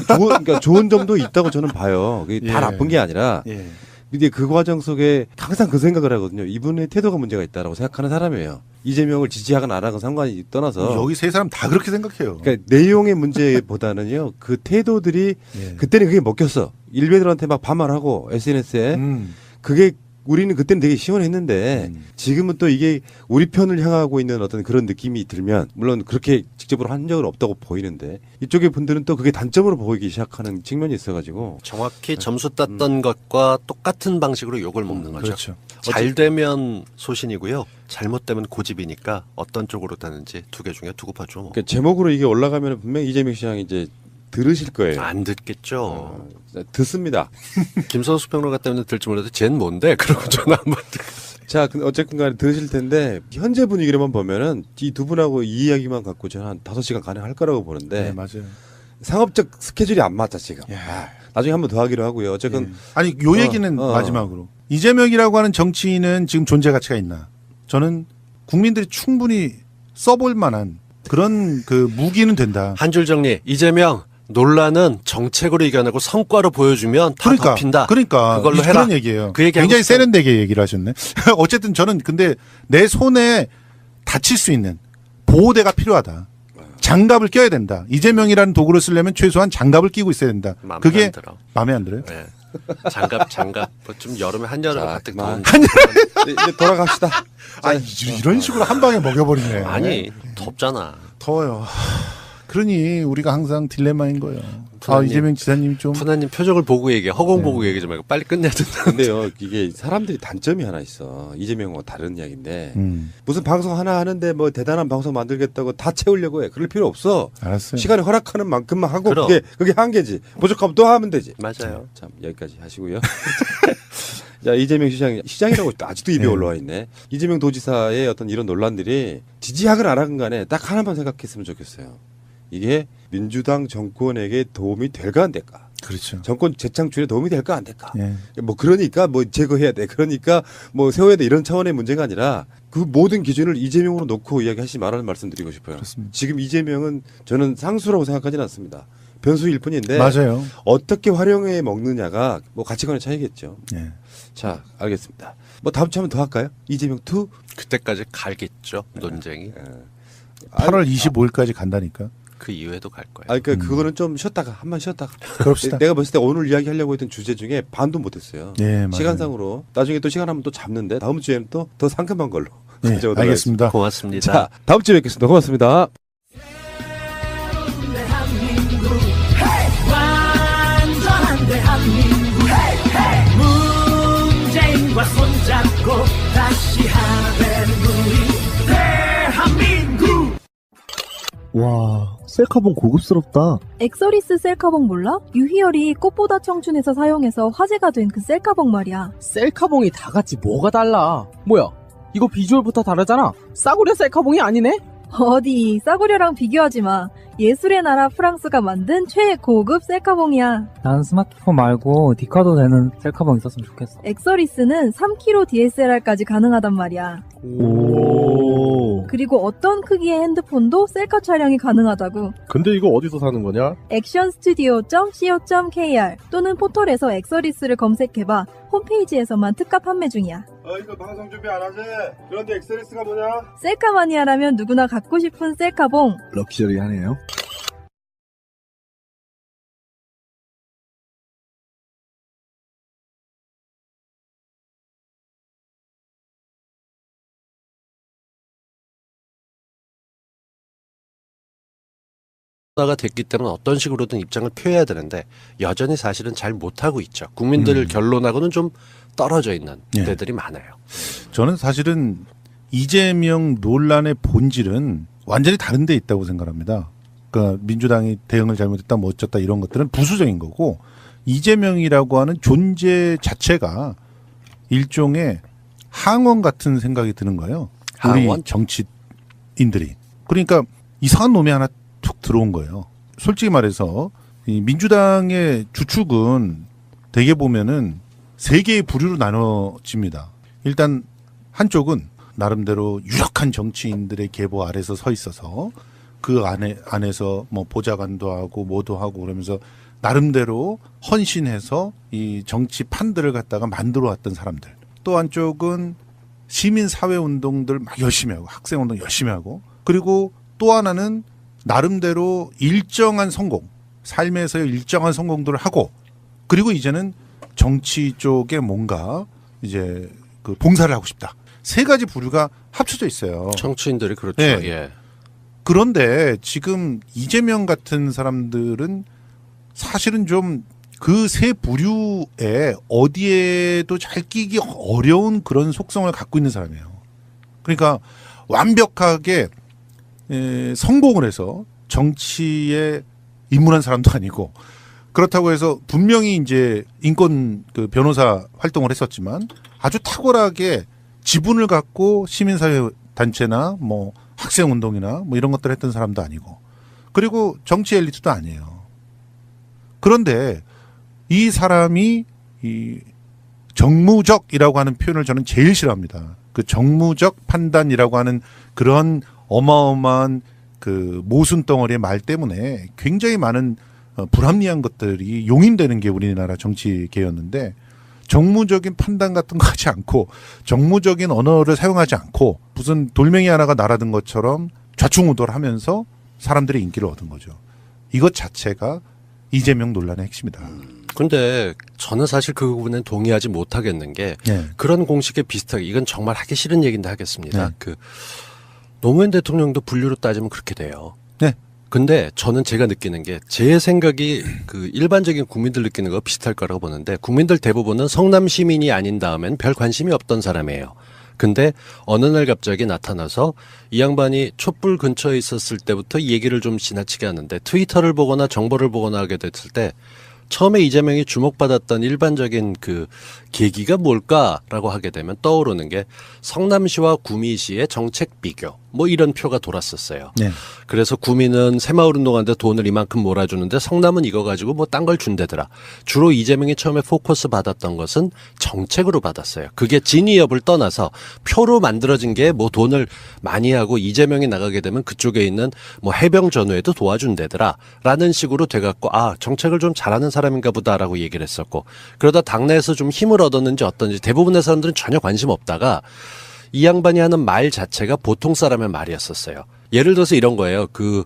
[SPEAKER 1] 그러니까 좋은 점도 있다고 저는 봐요. 그게 다
[SPEAKER 2] 예.
[SPEAKER 1] 나쁜 게 아니라
[SPEAKER 2] 예.
[SPEAKER 1] 근데 그 과정 속에 항상 그 생각을 하거든요. 이분의 태도가 문제가 있다라고 생각하는 사람이에요. 이재명을 지지하건 안 하건 상관이 떠나서
[SPEAKER 2] 여기 세 사람 다 그렇게 생각해요.
[SPEAKER 1] 그러니까 내용의 문제보다는요. 그 태도들이
[SPEAKER 2] 예.
[SPEAKER 1] 그때는 그게 먹혔어. 일베들한테 막 반말하고 SNS에 그게 우리는 그때는 되게 시원했는데 지금은 또 이게 우리 편을 향하고 있는 어떤 그런 느낌이 들면 물론 그렇게 직접으로 한 적은 없다고 보이는데 이쪽의 분들은 또 그게 단점으로 보이기 시작하는 측면이 있어가지고
[SPEAKER 3] 정확히 점수 땄던 것과 똑같은 방식으로 욕을 먹는 거죠.
[SPEAKER 2] 그렇죠.
[SPEAKER 3] 잘 되면 소신이고요. 잘못되면 고집이니까 어떤 쪽으로 타는지 두 개 중에 두고 봐줘. 뭐.
[SPEAKER 1] 그러니까 제목으로 이게 올라가면 분명히 이재명 시장이 이제 들으실 거예요.
[SPEAKER 3] 안 듣겠죠.
[SPEAKER 1] 듣습니다.
[SPEAKER 3] 김선수 평론가 때문에 들지 몰라도 쟤는 뭔데? 그러고 전화 한번 듣고.
[SPEAKER 1] 자, 근데 어쨌든 간에 들으실 텐데 현재 분위기로만 보면은 이 두 분하고 이 이야기만 갖고 저는 한 5시간 가능할 거라고 보는데
[SPEAKER 2] 네, 맞아요.
[SPEAKER 1] 상업적 스케줄이 안 맞다 지금.
[SPEAKER 2] 예.
[SPEAKER 1] 나중에 한번 더 하기로 하고요. 어쨌든
[SPEAKER 2] 아니 요 얘기는
[SPEAKER 1] 어.
[SPEAKER 2] 마지막으로 이재명이라고 하는 정치인은 지금 존재 가치가 있나? 저는 국민들이 충분히 써볼 만한 그런 그 무기는 된다.
[SPEAKER 3] 한 줄 정리. 이재명 논란은 정책으로 이겨내고 성과로 보여주면 다
[SPEAKER 2] 그러니까
[SPEAKER 3] 덮인다.
[SPEAKER 2] 그러니까
[SPEAKER 3] 그걸로 해라.
[SPEAKER 2] 그런 얘기예요.
[SPEAKER 3] 그 얘기
[SPEAKER 2] 굉장히
[SPEAKER 3] 하고 싶어요.
[SPEAKER 2] 세련되게 얘기를 하셨네. 어쨌든 저는 근데 내 손에 다칠 수 있는 보호대가 필요하다. 장갑을 껴야 된다. 이재명이라는 도구를 쓰려면 최소한 장갑을 끼고 있어야 된다.
[SPEAKER 3] 마음에
[SPEAKER 2] 그게
[SPEAKER 3] 안 들어.
[SPEAKER 2] 마음에 안 들어요?
[SPEAKER 3] 네. 장갑. 뭐좀 여름에 한여름
[SPEAKER 1] 자,
[SPEAKER 3] 가뜩
[SPEAKER 1] 그만.
[SPEAKER 3] 더운.
[SPEAKER 1] 이제 돌아갑시다.
[SPEAKER 2] 아, 이런 식으로 한 방에 먹여버리네.
[SPEAKER 3] 아니 덥잖아.
[SPEAKER 2] 더워요. 그러니 우리가 항상 딜레마인 거예요.
[SPEAKER 3] 푸나님.
[SPEAKER 2] 이재명 지사님 좀
[SPEAKER 3] 푸나님 표정을 보고 얘기해. 허공 보고 얘기하지 말고 빨리 끝내야 된다.
[SPEAKER 1] 근데요, 이게 사람들이 단점이 하나 있어. 이재명과 다른 이야기인데 무슨 방송 하나 하는데 뭐 대단한 방송 만들겠다고 다 채우려고 해. 그럴 필요 없어.
[SPEAKER 2] 알았어요.
[SPEAKER 1] 시간이 허락하는 만큼만 하고
[SPEAKER 3] 그럼.
[SPEAKER 1] 그게 한계지. 부족하면 또 하면 되지.
[SPEAKER 3] 맞아요.
[SPEAKER 1] 참 여기까지 하시고요. 자, 이재명 시장이라고 아직도 입에
[SPEAKER 2] 네.
[SPEAKER 1] 올라와 있네. 이재명 도지사의 어떤 이런 논란들이 지지하건 안 하건 간에 딱 하나만 생각했으면 좋겠어요. 이게 민주당 정권에게 도움이 될까 안 될까?
[SPEAKER 2] 그렇죠.
[SPEAKER 1] 정권 재창출에 도움이 될까 안 될까?
[SPEAKER 2] 예.
[SPEAKER 1] 뭐 그러니까 뭐 제거해야 돼. 그러니까 뭐 세워야 돼. 이런 차원의 문제가 아니라 그 모든 기준을 이재명으로 놓고 이야기하시 말하는 말씀드리고 싶어요.
[SPEAKER 2] 그렇습니다.
[SPEAKER 1] 지금 이재명은 저는 상수라고 생각하지는 않습니다. 변수일 뿐인데
[SPEAKER 2] 맞아요.
[SPEAKER 1] 어떻게 활용해 먹느냐가 뭐 가치관의 차이겠죠.
[SPEAKER 2] 예.
[SPEAKER 1] 자, 알겠습니다. 뭐 다음 주 한번 더 할까요? 이재명 2?
[SPEAKER 3] 그때까지 갈겠죠. 논쟁이.
[SPEAKER 2] 8월 25일까지 간다니까.
[SPEAKER 3] 그 이후에도 갈 거예요.
[SPEAKER 1] 아, 그러니까 그거는 좀 쉬었다가 한번 쉬었다가.
[SPEAKER 2] 그럽시다.
[SPEAKER 1] 내가 봤을 때 오늘 이야기하려고 했던 주제 중에 반도 못했어요.
[SPEAKER 2] 예, 맞아요.
[SPEAKER 1] 시간상으로 나중에 또 시간 한번 또 잡는데 다음 주에는 또 더 상큼한 걸로.
[SPEAKER 2] 예,
[SPEAKER 1] 가져오도록
[SPEAKER 2] 알겠습니다.
[SPEAKER 3] 고맙습니다.
[SPEAKER 1] 자, 다음 주에 뵙겠습니다. 고맙습니다.
[SPEAKER 4] 완전한 대한민국 문재인과 손잡고 다시 하는 우리 대한민국.
[SPEAKER 5] 와, 셀카봉 고급스럽다.
[SPEAKER 6] 엑서리스 셀카봉 몰라? 유희열이 꽃보다 청춘에서 사용해서 화제가 된 그 셀카봉 말이야.
[SPEAKER 5] 셀카봉이 다 같이 뭐가 달라? 뭐야?
[SPEAKER 7] 이거 비주얼부터 다르잖아. 싸구려 셀카봉이 아니네?
[SPEAKER 6] 어디 싸구려랑 비교하지 마. 예술의 나라 프랑스가 만든 최고급 셀카봉이야.
[SPEAKER 8] 난 스마트폰 말고 디카도 되는 셀카봉 있었으면 좋겠어.
[SPEAKER 6] 엑서리스는 3kg DSLR까지 가능하단 말이야.
[SPEAKER 5] 오.
[SPEAKER 6] 그리고 어떤 크기의 핸드폰도 셀카 촬영이 가능하다고.
[SPEAKER 9] 근데 이거 어디서 사는 거냐?
[SPEAKER 6] 액션스튜디오.co.kr 또는 포털에서 엑서리스를 검색해봐. 홈페이지에서만 특가 판매 중이야.
[SPEAKER 1] 이거 방송 준비 안 하지? 그런데 엑스레스가 뭐냐?
[SPEAKER 6] 셀카 마니아라면 누구나 갖고 싶은 셀카봉.
[SPEAKER 5] 럭셔리하네요.
[SPEAKER 3] 가 됐기 때문에 어떤 식으로든 입장을 표해야 되는데 여전히 사실은 잘 못하고 있죠. 국민들 결론하고는 좀 떨어져 있는
[SPEAKER 2] 예.
[SPEAKER 3] 데들이 많아요.
[SPEAKER 2] 저는 사실은 이재명 논란의 본질은 완전히 다른 데 있다고 생각합니다. 그러니까 민주당이 대응을 잘못했다, 뭐 어쩌다 이런 것들은 부수적인 거고 이재명이라고 하는 존재 자체가 일종의 항원 같은 생각이 드는 거예요. 우리
[SPEAKER 3] 항원?
[SPEAKER 2] 정치인들이. 그러니까 이상한 놈이 하나 툭 들어온 거예요. 솔직히 말해서 이 민주당의 주축은 대개 보면은 세 개의 부류로 나눠집니다. 일단 한쪽은 나름대로 유력한 정치인들의 계보 아래서 서 있어서 그 안에서 뭐 보좌관도 하고 뭐도 하고 그러면서 나름대로 헌신해서 이 정치 판들을 갖다가 만들어 왔던 사람들. 또 한쪽은 시민 사회 운동들 막 열심히 하고 학생 운동 열심히 하고 그리고 또 하나는 나름대로 일정한 성공, 삶에서의 일정한 성공들을 하고 그리고 이제는 정치 쪽에 뭔가 이제 그 봉사를 하고 싶다. 세 가지 부류가 합쳐져 있어요.
[SPEAKER 3] 정치인들이 그렇죠.
[SPEAKER 2] 네.
[SPEAKER 3] 예.
[SPEAKER 2] 그런데 지금 이재명 같은 사람들은 사실은 좀 그 세 부류에 어디에도 잘 끼기 어려운 그런 속성을 갖고 있는 사람이에요. 그러니까 완벽하게 성공을 해서 정치에 입문한 사람도 아니고 그렇다고 해서 분명히 이제 인권 그 변호사 활동을 했었지만 아주 탁월하게 지분을 갖고 시민사회 단체나 뭐 학생운동이나 뭐 이런 것들을 했던 사람도 아니고 그리고 정치 엘리트도 아니에요. 그런데 이 사람이 이 정무적이라고 하는 표현을 저는 제일 싫어합니다. 그 정무적 판단이라고 하는 그런 어마어마한 그 모순 덩어리의 말 때문에 굉장히 많은 불합리한 것들이 용인되는 게 우리나라 정치계였는데 정무적인 판단 같은 거 하지 않고 정무적인 언어를 사용하지 않고 무슨 돌멩이 하나가 날아든 것처럼 좌충우돌 하면서 사람들의 인기를 얻은 거죠. 이것 자체가 이재명 논란의 핵심이다.
[SPEAKER 3] 근데 저는 사실 그 부분엔 동의하지 못하겠는 게
[SPEAKER 2] 네.
[SPEAKER 3] 그런 공식에 비슷하게 이건 정말 하기 싫은 얘기인데 하겠습니다.
[SPEAKER 2] 네.
[SPEAKER 3] 그 노무현 대통령도 분류로 따지면 그렇게 돼요.
[SPEAKER 2] 네.
[SPEAKER 3] 근데 저는 제가 느끼는 게 제 생각이 그 일반적인 국민들 느끼는 거 비슷할 거라고 보는데 국민들 대부분은 성남 시민이 아닌 다음엔 별 관심이 없던 사람이에요. 근데 어느 날 갑자기 나타나서 이 양반이 촛불 근처에 있었을 때부터 이 얘기를 좀 지나치게 하는데 트위터를 보거나 정보를 보거나 하게 됐을 때 처음에 이재명이 주목받았던 일반적인 그 계기가 뭘까라고 하게 되면 떠오르는 게 성남시와 구미시의 정책 비교 뭐 이런 표가 돌았었어요.
[SPEAKER 2] 네.
[SPEAKER 3] 그래서 구미는 새마을 운동하는데 돈을 이만큼 몰아주는데 성남은 이거 가지고 뭐 딴 걸 준대더라. 주로 이재명이 처음에 포커스 받았던 것은 정책으로 받았어요. 그게 진위협을 떠나서 표로 만들어진 게 뭐 돈을 많이 하고 이재명이 나가게 되면 그쪽에 있는 뭐 해병 전후에도 도와준대더라 라는 식으로 돼갖고 아 정책을 좀 잘하는 사람인가 보다라고 얘기를 했었고 그러다 당내에서 좀 힘을 얻었는지 어떤지 대부분의 사람들은 전혀 관심 없다가 이 양반이 하는 말 자체가 보통 사람의 말이었었어요. 예를 들어서 이런 거예요. 그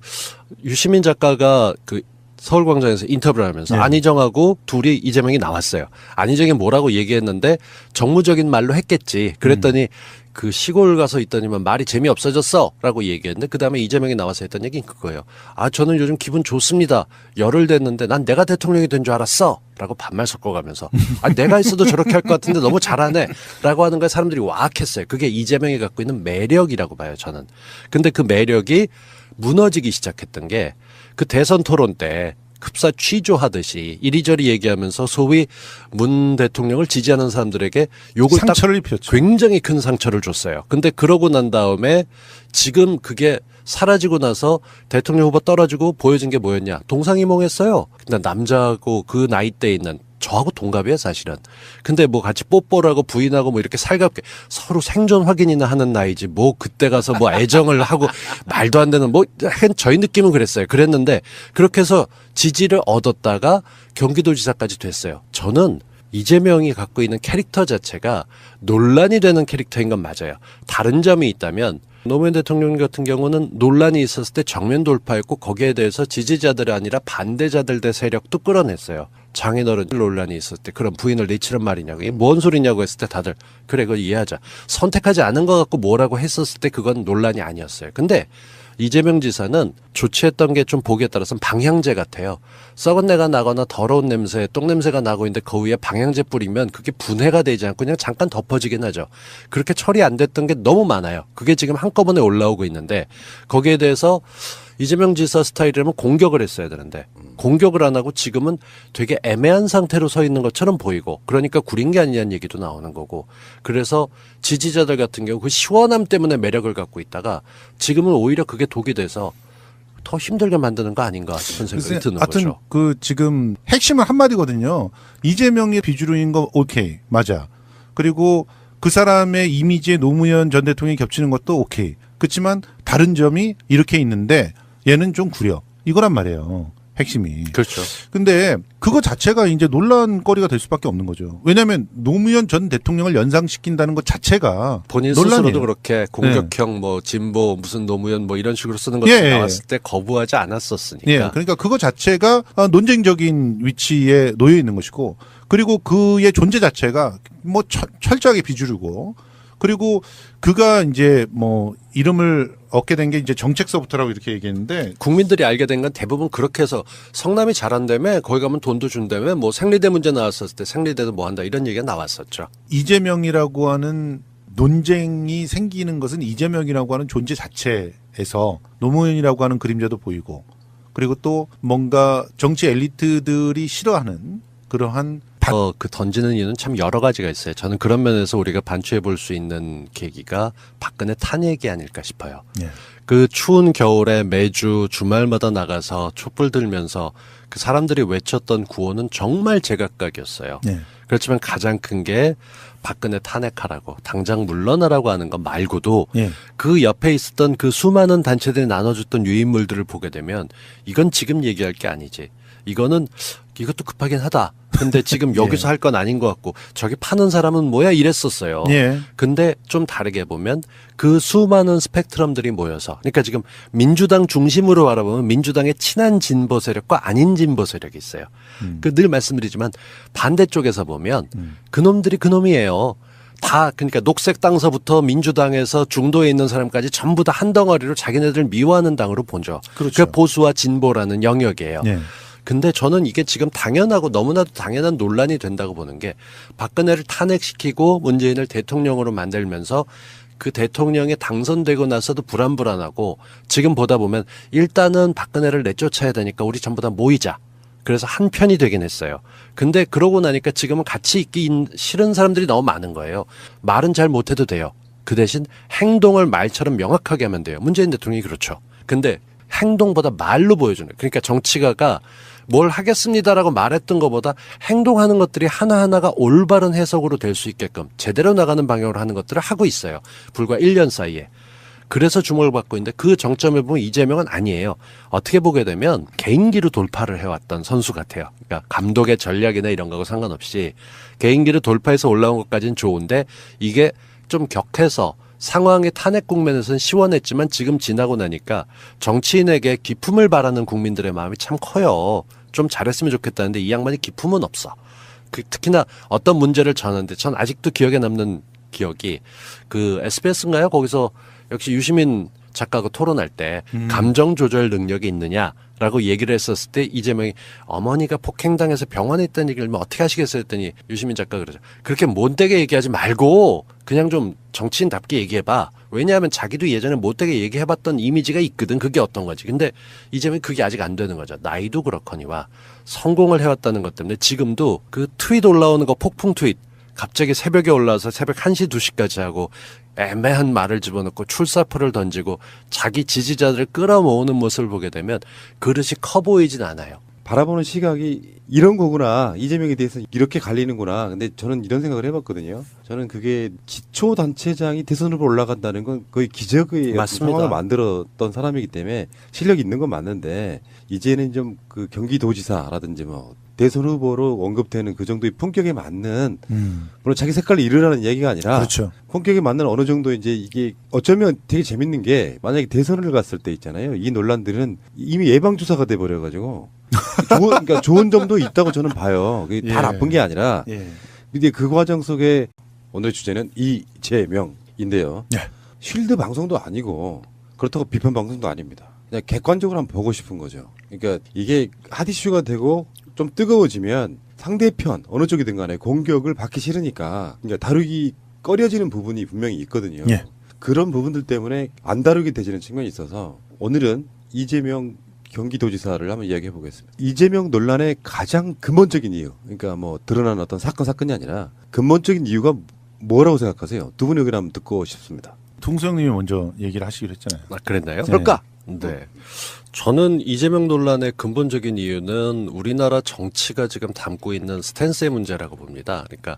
[SPEAKER 3] 유시민 작가가 그 서울광장에서 인터뷰를 하면서
[SPEAKER 2] 네.
[SPEAKER 3] 안희정하고 둘이 이재명이 나왔어요. 안희정이 뭐라고 얘기했는데 정무적인 말로 했겠지. 그랬더니 그 시골 가서 있더니만 말이 재미없어졌어 라고 얘기했는데 그 다음에 이재명이 나와서 했던 얘기는 그거예요. 아 저는 요즘 기분 좋습니다. 열흘 됐는데 난 내가 대통령이 된 줄 알았어 라고 반말 섞어가면서 아 내가 있어도 저렇게 할 것 같은데 너무 잘하네 라고 하는 거에 사람들이 와악했어요. 그게 이재명이 갖고 있는 매력이라고 봐요 저는. 근데 그 매력이 무너지기 시작했던 게 그 대선 토론 때 흡사 취조하듯이 이리저리 얘기하면서 소위 문 대통령을 지지하는 사람들에게 욕을
[SPEAKER 2] 상처를 입혔죠.
[SPEAKER 3] 굉장히 큰 상처를 줬어요. 근데 그러고 난 다음에 지금 그게 사라지고 나서 대통령 후보 떨어지고 보여진 게 뭐였냐? 동상이몽했어요. 근데 남자하고 그 나이대에 있는 저하고 동갑이에요, 사실은. 근데 뭐 같이 뽀뽀를 하고 부인하고 뭐 이렇게 살갑게 서로 생존 확인이나 하는 나이지 뭐 그때 가서 뭐 애정을 하고 말도 안 되는 뭐 저희 느낌은 그랬어요. 그랬는데 그렇게 해서 지지를 얻었다가 경기도지사까지 됐어요. 저는 이재명이 갖고 있는 캐릭터 자체가 논란이 되는 캐릭터인 건 맞아요. 다른 점이 있다면 노무현 대통령 같은 경우는 논란이 있었을 때 정면 돌파했고 거기에 대해서 지지자들이 아니라 반대자들 대 세력도 끌어냈어요. 장인어른 논란이 있었을 때 그런 부인을 내치란 말이냐고 이게 뭔 소리냐고 했을 때 다들 그래 그거 이해하자. 선택하지 않은 것 같고 뭐라고 했었을 때 그건 논란이 아니었어요. 근데 이재명 지사는 조치했던 게 좀 보기에 따라서는 방향제 같아요. 썩은 내가 나거나 더러운 냄새, 똥냄새가 나고 있는데 그 위에 방향제 뿌리면 그게 분해가 되지 않고 그냥 잠깐 덮어지긴 하죠. 그렇게 처리 안 됐던 게 너무 많아요. 그게 지금 한꺼번에 올라오고 있는데 거기에 대해서 이재명 지사 스타일이라면 공격을 했어야 되는데 공격을 안 하고 지금은 되게 애매한 상태로 서 있는 것처럼 보이고 그러니까 구린 게 아니냐는 얘기도 나오는 거고 그래서 지지자들 같은 경우 그 시원함 때문에 매력을 갖고 있다가 지금은 오히려 그게 독이 돼서 더 힘들게 만드는 거 아닌가 싶은 생각이 드는
[SPEAKER 2] 하여튼
[SPEAKER 3] 거죠.
[SPEAKER 2] 그 지금 핵심은 한마디거든요. 이재명의 비주류인 거 오케이 맞아. 그리고 그 사람의 이미지에 노무현 전 대통령이 겹치는 것도 오케이. 그렇지만 다른 점이 이렇게 있는데 얘는 좀 구려. 이거란 말이에요. 핵심이.
[SPEAKER 3] 그렇죠.
[SPEAKER 2] 근데 그거 자체가 이제 논란거리가 될 수밖에 없는 거죠. 왜냐하면 노무현 전 대통령을 연상시킨다는 것 자체가
[SPEAKER 3] 본인
[SPEAKER 2] 논란이에요.
[SPEAKER 3] 스스로도 그렇게 공격형 뭐 진보 무슨 노무현 뭐 이런 식으로 쓰는 것들이
[SPEAKER 2] 예.
[SPEAKER 3] 나왔을 때 거부하지 않았었으니까.
[SPEAKER 2] 예, 그러니까 그거 자체가 논쟁적인 위치에 놓여 있는 것이고, 그리고 그의 존재 자체가 뭐 철저하게 비주류고, 그리고 그가 이제 뭐 이름을 얻게 된 게 이제 정책서부터라고 이렇게 얘기했는데
[SPEAKER 3] 국민들이 알게 된 건 대부분 그렇게 해서 성남이 잘한다며 거기 가면 돈도 준다며 뭐 생리대 문제 나왔었을 때 생리대도 뭐 한다 이런 얘기가 나왔었죠.
[SPEAKER 2] 이재명이라고 하는 논쟁이 생기는 것은 이재명이라고 하는 존재 자체에서 노무현이라고 하는 그림자도 보이고, 그리고 또 뭔가 정치 엘리트들이 싫어하는 그러한
[SPEAKER 3] 그 던지는 이유는 참 여러 가지가 있어요. 저는 그런 면에서 우리가 반추해 볼 수 있는 계기가 박근혜 탄핵이 아닐까 싶어요.
[SPEAKER 2] 예.
[SPEAKER 3] 그 추운 겨울에 매주 주말마다 나가서 촛불 들면서 그 사람들이 외쳤던 구호는 정말 제각각이었어요.
[SPEAKER 2] 예.
[SPEAKER 3] 그렇지만 가장 큰 게 박근혜 탄핵하라고 당장 물러나라고 하는 것 말고도
[SPEAKER 2] 예.
[SPEAKER 3] 그 옆에 있었던 그 수많은 단체들이 나눠줬던 유인물들을 보게 되면 이건 지금 얘기할 게 아니지. 이것도 급하긴 하다. 근데 지금 여기서 할 건 아닌 것 같고 저기 파는 사람은 뭐야 이랬었어요.
[SPEAKER 2] 예.
[SPEAKER 3] 근데 좀 다르게 보면 그 수많은 스펙트럼들이 모여서 그러니까 지금 민주당 중심으로 바라보면 민주당의 친한 진보 세력과 아닌 진보 세력이 있어요. 그 늘 말씀드리지만 반대쪽에서 보면 그놈들이 그놈이에요. 다 그러니까 녹색 당서부터 민주당에서 중도에 있는 사람까지 전부 다 한 덩어리로 자기네들 미워하는 당으로 보죠.
[SPEAKER 2] 그렇죠.
[SPEAKER 3] 그게 보수와 진보라는 영역이에요.
[SPEAKER 2] 예.
[SPEAKER 3] 근데 저는 이게 지금 당연하고 너무나도 당연한 논란이 된다고 보는 게 박근혜를 탄핵시키고 문재인을 대통령으로 만들면서 그 대통령에 당선되고 나서도 불안불안하고 지금 보다 보면 일단은 박근혜를 내쫓아야 되니까 우리 전부 다 모이자. 그래서 한 편이 되긴 했어요. 근데 그러고 나니까 지금은 같이 있기 싫은 사람들이 너무 많은 거예요. 말은 잘 못해도 돼요. 그 대신 행동을 말처럼 명확하게 하면 돼요. 문재인 대통령이 그렇죠. 근데 행동보다 말로 보여주는 그러니까 정치가가 뭘 하겠습니다라고 말했던 것보다 행동하는 것들이 하나하나가 올바른 해석으로 될 수 있게끔 제대로 나가는 방향으로 하는 것들을 하고 있어요. 불과 1년 사이에. 그래서 주목을 받고 있는데 그 정점에 보면 이재명은 아니에요. 어떻게 보게 되면 개인기로 돌파를 해왔던 선수 같아요. 그러니까 감독의 전략이나 이런 거하고 상관없이 개인기로 돌파해서 올라온 것까지는 좋은데 이게 좀 격해서 상황의 탄핵 국면에서는 시원했지만 지금 지나고 나니까 정치인에게 기품을 바라는 국민들의 마음이 참 커요. 좀 잘했으면 좋겠다는데 이 양반이 기품은 없어. 특히나 어떤 문제를 전하는데 전 아직도 기억에 남는 기억이 그 SBS인가요? 거기서 역시 유시민 작가가 토론할 때 감정 조절 능력이 있느냐라고 얘기를 했었을 때 이재명이 어머니가 폭행당해서 병원에 있다는 얘기를 하면 어떻게 하시겠어요 했더니 유시민 작가가 그러죠. 그렇게 못되게 얘기하지 말고 그냥 좀 정치인답게 얘기해봐. 왜냐하면 자기도 예전에 못되게 얘기해봤던 이미지가 있거든. 그게 어떤 거지. 근데 이제는 그게 아직 안 되는 거죠. 나이도 그렇거니와 성공을 해왔다는 것 때문에 지금도 그 트윗 올라오는 거 폭풍 트윗 갑자기 새벽에 올라와서 새벽 1시 2시까지 하고 애매한 말을 집어넣고 출사표를 던지고 자기 지지자들을 끌어모으는 모습을 보게 되면 그릇이 커 보이진 않아요.
[SPEAKER 1] 바라보는 시각이 이런 거구나. 이재명에 대해서 이렇게 갈리는구나. 근데 저는 이런 생각을 해봤거든요. 저는 그게 기초단체장이 대선 후보로 올라간다는 건 거의 기적의
[SPEAKER 3] 맞습니다.
[SPEAKER 1] 상황을 만들었던 사람이기 때문에 실력이 있는 건 맞는데 이제는 좀 그 경기도지사라든지 뭐 대선 후보로 언급되는 그 정도의 품격에 맞는 물론 자기 색깔을 잃으라는 얘기가 아니라
[SPEAKER 2] 그렇죠.
[SPEAKER 1] 품격에 맞는 어느 정도 이제 이게 어쩌면 되게 재밌는 게 만약에 대선을 갔을 때 있잖아요. 이 논란들은 이미 예방주사가 돼버려가지고 그러니까 좋은 점도 있다고 저는 봐요. 그게 다
[SPEAKER 2] 예.
[SPEAKER 1] 나쁜 게 아니라
[SPEAKER 2] 예.
[SPEAKER 1] 근데 그 과정 속에 오늘 주제는 이재명인데요.
[SPEAKER 2] 예.
[SPEAKER 1] 쉴드 방송도 아니고 그렇다고 비판 방송도 아닙니다. 그냥 객관적으로 한번 보고 싶은 거죠. 그러니까 이게 핫 이슈가 되고 좀 뜨거워지면 상대편 어느 쪽이든 간에 공격을 받기 싫으니까 그러니까 다루기 꺼려지는 부분이 분명히 있거든요.
[SPEAKER 2] 예.
[SPEAKER 1] 그런 부분들 때문에 안 다루게 되지는 측면이 있어서 오늘은 이재명 경기도지사를 한번 이야기해 보겠습니다. 이재명 논란의 가장 근본적인 이유, 그러니까 뭐 드러난 어떤 사건이 아니라 근본적인 이유가 뭐라고 생각하세요? 두 분의 의견 한번 듣고 싶습니다.
[SPEAKER 2] 동수형님이 먼저 얘기를 하시기로 했잖아요.
[SPEAKER 3] 아, 그랬나요?
[SPEAKER 2] 그럴까?
[SPEAKER 3] 네. 저는 이재명 논란의 근본적인 이유는 우리나라 정치가 지금 담고 있는 스탠스의 문제라고 봅니다. 그러니까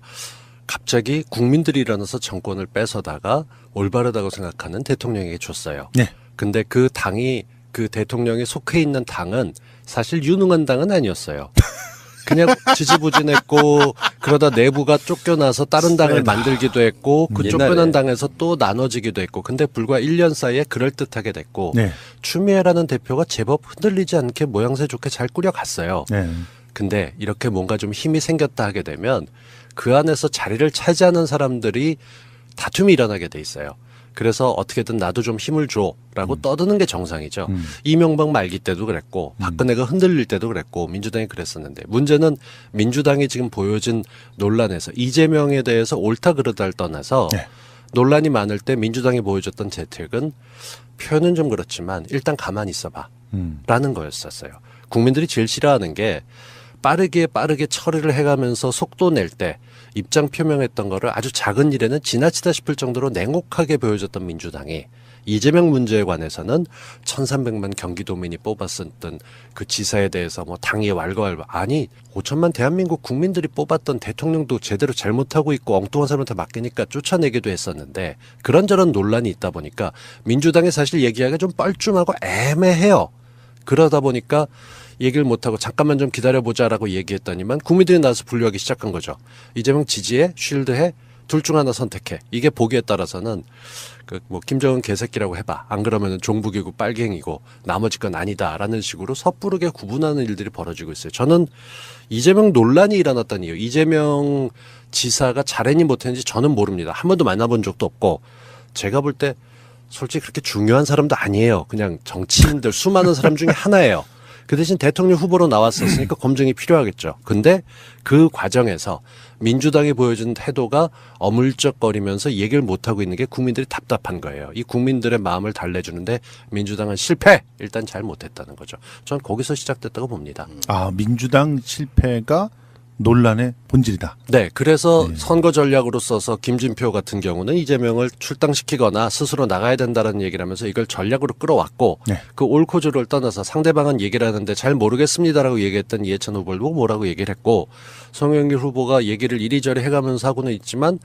[SPEAKER 3] 갑자기 국민들이 일어나서 정권을 뺏어다가 올바르다고 생각하는 대통령에게 줬어요.
[SPEAKER 2] 네.
[SPEAKER 3] 근데 그 당이 그 대통령이 속해 있는 당은 사실 유능한 당은 아니었어요. 그냥 지지부진했고 그러다 내부가 쫓겨나서 다른 당을 만들기도 했고 그 쫓겨난 당에서 또 나눠지기도 했고 근데 불과 1년 사이에 그럴듯하게 됐고
[SPEAKER 2] 네.
[SPEAKER 3] 추미애라는 대표가 제법 흔들리지 않게 모양새 좋게 잘 꾸려갔어요.
[SPEAKER 2] 네. 근데
[SPEAKER 3] 이렇게 뭔가 좀 힘이 생겼다 하게 되면 그 안에서 자리를 차지하는 사람들이 다툼이 일어나게 돼 있어요. 그래서 어떻게든 나도 좀 힘을 줘라고 떠드는 게 정상이죠. 이명박 말기 때도 그랬고 박근혜가 흔들릴 때도 그랬고 민주당이 그랬었는데 문제는 민주당이 지금 보여진 논란에서 이재명에 대해서 옳다 그르다를 떠나서
[SPEAKER 2] 네.
[SPEAKER 3] 논란이 많을 때 민주당이 보여줬던 재택은 표현은 좀 그렇지만 일단 가만히 있어봐 라는 거였었어요. 국민들이 제일 싫어하는 게 빠르게 처리를 해가면서 속도 낼 때 입장 표명했던 거를 아주 작은 일에는 지나치다 싶을 정도로 냉혹하게 보여줬던 민주당이 이재명 문제에 관해서는 1,300만 경기도민이 뽑았었던 그 지사에 대해서 뭐 당이 왈가왈부 아니 5천만 대한민국 국민들이 뽑았던 대통령도 제대로 잘못하고 있고 엉뚱한 사람한테 맡기니까 쫓아내기도 했었는데 그런저런 논란이 있다 보니까 민주당이 사실 얘기하기가 좀 뻘쭘하고 애매해요. 그러다 보니까 얘기를 못하고 잠깐만 좀 기다려보자라고 얘기했더니만 국민들이 나와서 분류하기 시작한 거죠. 이재명 지지해? 쉴드해? 둘 중 하나 선택해. 이게 보기에 따라서는 그 뭐 김정은 개새끼라고 해봐. 안 그러면은 종북이고 빨갱이고 나머지 건 아니다라는 식으로 섣부르게 구분하는 일들이 벌어지고 있어요. 저는 이재명 논란이 일어났던 이유, 이재명 지사가 잘했니 못했는지 저는 모릅니다. 한 번도 만나본 적도 없고 제가 볼 때 솔직히 그렇게 중요한 사람도 아니에요. 그냥 정치인들 수많은 사람 중에 하나예요. 그 대신 대통령 후보로 나왔었으니까 검증이 필요하겠죠. 근데 그 과정에서 민주당이 보여준 태도가 어물쩍거리면서 얘기를 못하고 있는 게 국민들이 답답한 거예요. 이 국민들의 마음을 달래주는데 민주당은 실패! 일단 잘 못했다는 거죠. 전 거기서 시작됐다고 봅니다.
[SPEAKER 2] 아, 민주당 실패가 논란의 본질이다.
[SPEAKER 3] 네, 그래서 선거 전략으로 써서 김진표 같은 경우는 이재명을 출당시키거나 스스로 나가야 된다는 얘기를 하면서 이걸 전략으로 끌어왔고 그 옳고 그르를 떠나서 상대방은 얘기를 하는데 잘 모르겠습니다라고 얘기했던 이해찬 후보를 보고 뭐라고 얘기를 했고 송영길 후보가 얘기를 이리저리 해가면서 하고는 있지만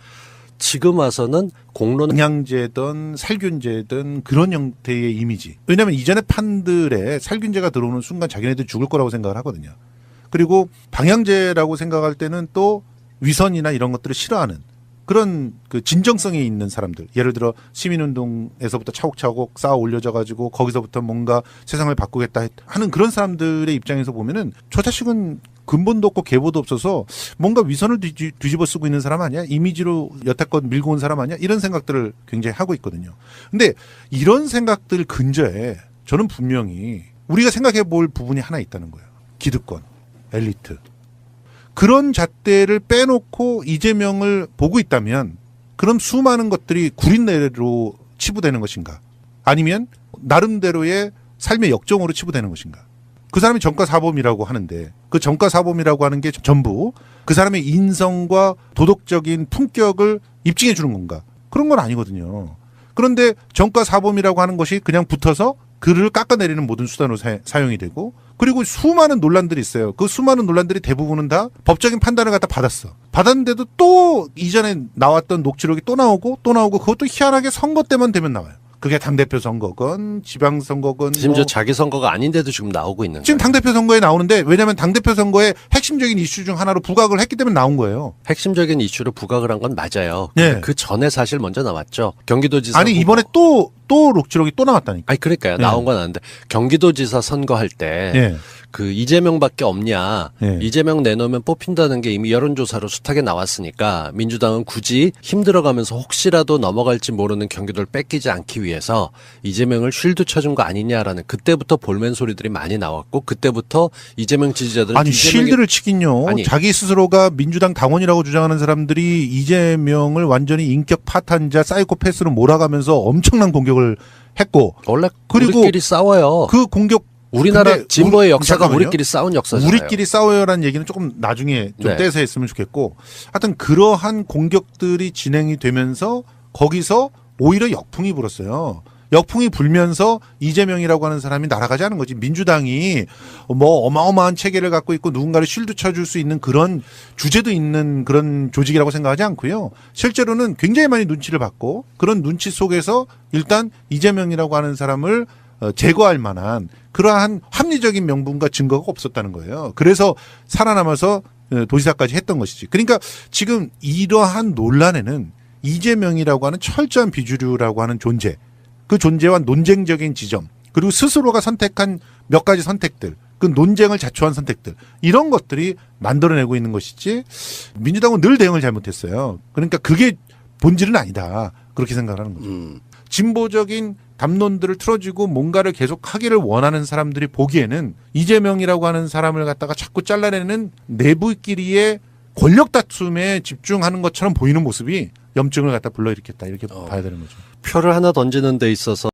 [SPEAKER 3] 지금 와서는 공론
[SPEAKER 2] 방향제든 살균제든 그런 형태의 이미지. 왜냐하면 이전에 판들에 살균제가 들어오는 순간 자기네들 죽을 거라고 생각을 하거든요. 그리고 방향제라고 생각할 때는 또 위선이나 이런 것들을 싫어하는 그런 그 진정성이 있는 사람들. 예를 들어 시민운동에서부터 차곡차곡 쌓아 올려져 가지고 거기서부터 뭔가 세상을 바꾸겠다 하는 그런 사람들의 입장에서 보면은 저 자식은 근본도 없고 계보도 없어서 뭔가 위선을 뒤집어 쓰고 있는 사람 아니야? 이미지로 여태껏 밀고 온 사람 아니야? 이런 생각들을 굉장히 하고 있거든요. 근데 이런 생각들 근저에 저는 분명히 우리가 생각해 볼 부분이 하나 있다는 거예요. 기득권, 엘리트. 그런 잣대를 빼놓고 이재명을 보고 있다면 그럼 수많은 것들이 구린내로 치부되는 것인가? 아니면 나름대로의 삶의 역정으로 치부되는 것인가? 그 사람이 전과사범이라고 하는데 그 전과사범이라고 하는 게 전부 그 사람의 인성과 도덕적인 품격을 입증해 주는 건가? 그런 건 아니거든요. 그런데 전과사범이라고 하는 것이 그냥 붙어서 그를 깎아내리는 모든 수단으로 사용이 되고 그리고 수많은 논란들이 있어요. 그 수많은 논란들이 대부분은 다 법적인 판단을 갖다 받았어. 받았는데도 또 이전에 나왔던 녹취록이 또 나오고 그것도 희한하게 선거 때만 되면 나와요. 그게 당대표 선거건 지방선거건
[SPEAKER 3] 심지어 자기 선거가 아닌데도 지금 나오고 있는
[SPEAKER 2] 지금
[SPEAKER 3] 거예요.
[SPEAKER 2] 당대표 선거에 나오는데 왜냐하면 당대표 선거의 핵심적인 이슈 중 하나로 부각을 했기 때문에 나온 거예요.
[SPEAKER 3] 핵심적인 이슈로 부각을 한 건 맞아요.
[SPEAKER 2] 네.
[SPEAKER 3] 근데 그 전에 사실 먼저 나왔죠. 경기도지사
[SPEAKER 2] 아니
[SPEAKER 3] 후보.
[SPEAKER 2] 이번에 또 녹취록이 또 나왔다니까.
[SPEAKER 3] 아니 그러니까요.
[SPEAKER 2] 네.
[SPEAKER 3] 나온 건 아는데 경기도지사 선거할 때
[SPEAKER 2] 예.
[SPEAKER 3] 그 이재명밖에 없냐.
[SPEAKER 2] 예.
[SPEAKER 3] 이재명 내놓으면 뽑힌다는 게 이미 여론조사로 숱하게 나왔으니까 민주당은 굳이 힘들어가면서 혹시라도 넘어갈지 모르는 경기도를 뺏기지 않기 위해서 이재명을 쉴드 쳐준 거 아니냐라는 그때부터 볼멘 소리들이 많이 나왔고 그때부터 이재명 지지자들은
[SPEAKER 2] 아니 쉴드를 치긴요.
[SPEAKER 3] 아니.
[SPEAKER 2] 자기 스스로가 민주당 당원이라고 주장하는 사람들이 이재명을 완전히 인격 파탄자 사이코패스로 몰아가면서 엄청난 공격을 했고
[SPEAKER 3] 원래
[SPEAKER 2] 그리고
[SPEAKER 3] 우리끼리 싸워요.
[SPEAKER 2] 그 공격
[SPEAKER 3] 우리나라
[SPEAKER 2] 근데
[SPEAKER 3] 진보의 역사가
[SPEAKER 2] 잠깐만요.
[SPEAKER 3] 우리끼리 싸운 역사잖아요.
[SPEAKER 2] 우리끼리 싸워요라는 얘기는 조금 나중에 좀
[SPEAKER 3] 네.
[SPEAKER 2] 떼서 했으면 좋겠고 하여튼 그러한 공격들이 진행이 되면서 거기서 오히려 역풍이 불었어요. 역풍이 불면서 이재명이라고 하는 사람이 날아가지 않은 거지. 민주당이 뭐 어마어마한 체계를 갖고 있고 누군가를 쉴드 쳐줄 수 있는 그런 주제도 있는 그런 조직이라고 생각하지 않고요. 실제로는 굉장히 많이 눈치를 받고 그런 눈치 속에서 일단 이재명이라고 하는 사람을 제거할 만한 그러한 합리적인 명분과 증거가 없었다는 거예요. 그래서 살아남아서 도지사까지 했던 것이지. 그러니까 지금 이러한 논란에는 이재명이라고 하는 철저한 비주류라고 하는 존재, 그 존재와 논쟁적인 지점, 그리고 스스로가 선택한 몇 가지 선택들, 그 논쟁을 자초한 선택들, 이런 것들이 만들어내고 있는 것이지 민주당은 늘 대응을 잘못했어요. 그러니까 그게 본질은 아니다. 그렇게 생각하는 거죠. 진보적인 담론들을 틀어주고 뭔가를 계속 하기를 원하는 사람들이 보기에는 이재명이라고 하는 사람을 갖다가 자꾸 잘라내는 내부끼리의 권력 다툼에 집중하는 것처럼 보이는 모습이 염증을 갖다 불러일으켰다. 이렇게 봐야 되는 거죠.
[SPEAKER 3] 표를 하나 던지는 데 있어서